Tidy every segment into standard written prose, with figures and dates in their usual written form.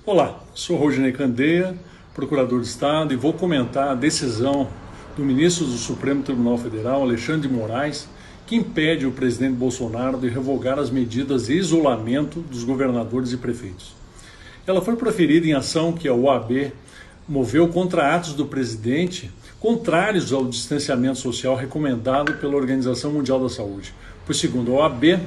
Olá, sou Rodinei Candeia, procurador de Estado, e vou comentar a decisão do ministro do Supremo Tribunal Federal, Alexandre de Moraes, que impede o presidente Bolsonaro de revogar as medidas de isolamento dos governadores e prefeitos. Ela foi proferida em ação que a OAB moveu contra atos do presidente contrários ao distanciamento social recomendado pela Organização Mundial da Saúde, pois, segundo a OAB,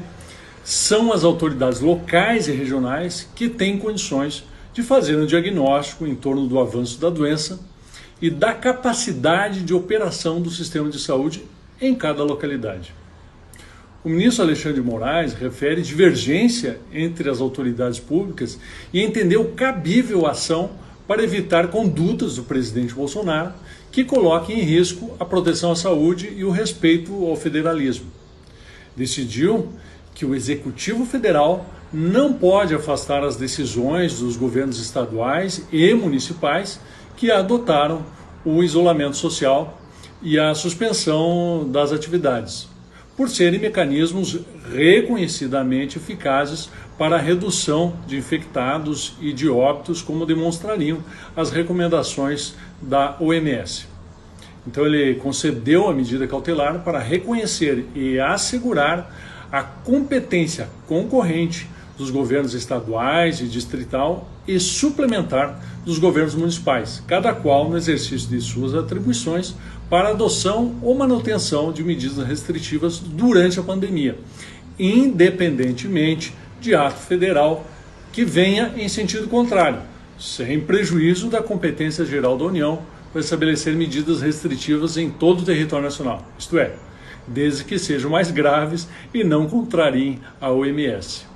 são as autoridades locais e regionais que têm condições de fazer um diagnóstico em torno do avanço da doença e da capacidade de operação do sistema de saúde em cada localidade. O ministro Alexandre de Moraes refere divergência entre as autoridades públicas e entendeu cabível ação para evitar condutas do presidente Bolsonaro que coloquem em risco a proteção à saúde e o respeito ao federalismo. Decidiu que o Executivo Federal não pode afastar as decisões dos governos estaduais e municipais que adotaram o isolamento social e a suspensão das atividades, por serem mecanismos reconhecidamente eficazes para a redução de infectados e de óbitos, como demonstrariam as recomendações da OMS. Então ele concedeu a medida cautelar para reconhecer e assegurar a competência concorrente dos governos estaduais e distrital e suplementar dos governos municipais, cada qual no exercício de suas atribuições para adoção ou manutenção de medidas restritivas durante a pandemia, independentemente de ato federal que venha em sentido contrário, sem prejuízo da competência geral da União para estabelecer medidas restritivas em todo o território nacional, isto é, desde que sejam mais graves e não contrariem a OMS.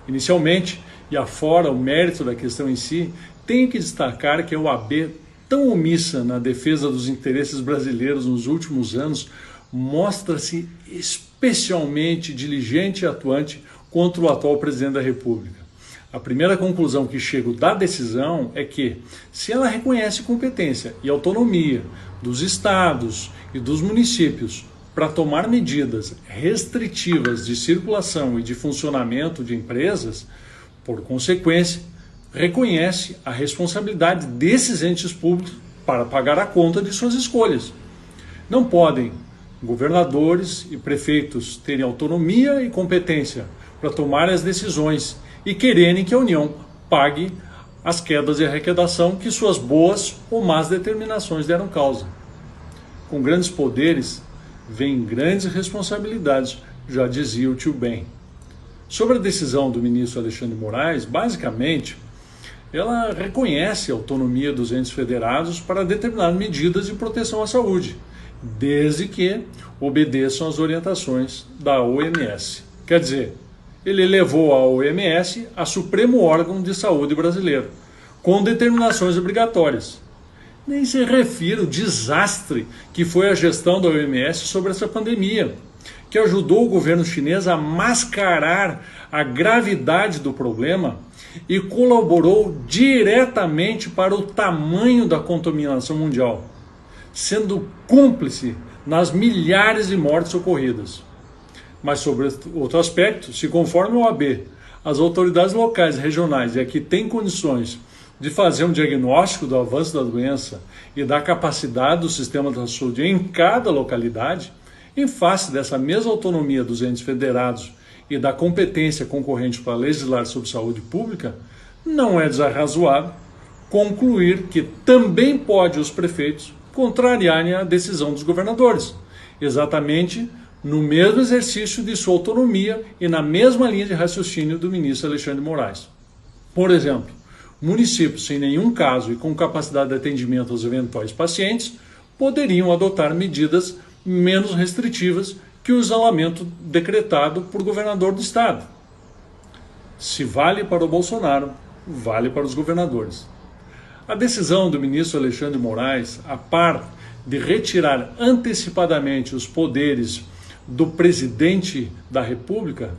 Inicialmente, e afora o mérito da questão em si, tenho que destacar que a OAB, tão omissa na defesa dos interesses brasileiros nos últimos anos, mostra-se especialmente diligente e atuante contra o atual presidente da República. A primeira conclusão que chego da decisão é que, se ela reconhece competência e autonomia dos estados e dos municípios para tomar medidas restritivas de circulação e de funcionamento de empresas, por consequência, reconhece a responsabilidade desses entes públicos para pagar a conta de suas escolhas. Não podem governadores e prefeitos terem autonomia e competência para tomar as decisões e quererem que a União pague as quedas de arrecadação que suas boas ou más determinações deram causa. Com grandes poderes, vem grandes responsabilidades, já dizia o tio Ben. Sobre a decisão do ministro Alexandre de Moraes, basicamente, ela reconhece a autonomia dos entes federados para determinar medidas de proteção à saúde, desde que obedeçam às orientações da OMS. Quer dizer, ele elevou a OMS a supremo órgão de saúde brasileiro, com determinações obrigatórias. Nem se refere ao desastre que foi a gestão da OMS sobre essa pandemia, que ajudou o governo chinês a mascarar a gravidade do problema e colaborou diretamente para o tamanho da contaminação mundial, sendo cúmplice nas milhares de mortes ocorridas. Mas sobre outro aspecto, se conforme a OAB, as autoridades locais e regionais e que têm condições de fazer um diagnóstico do avanço da doença e da capacidade do sistema da saúde em cada localidade, em face dessa mesma autonomia dos entes federados e da competência concorrente para legislar sobre saúde pública, não é desarrazoável concluir que também pode os prefeitos contrariarem a decisão dos governadores, exatamente no mesmo exercício de sua autonomia e na mesma linha de raciocínio do ministro Alexandre de Moraes. Por exemplo, municípios sem nenhum caso e com capacidade de atendimento aos eventuais pacientes poderiam adotar medidas menos restritivas que o isolamento decretado por governador do estado. Se vale para o Bolsonaro, vale para os governadores. A decisão do ministro Alexandre de Moraes, a par de retirar antecipadamente os poderes do presidente da República,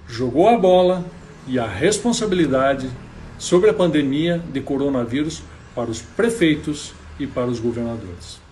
jogou a bola e a responsabilidade sobre a pandemia de coronavírus para os prefeitos e para os governadores.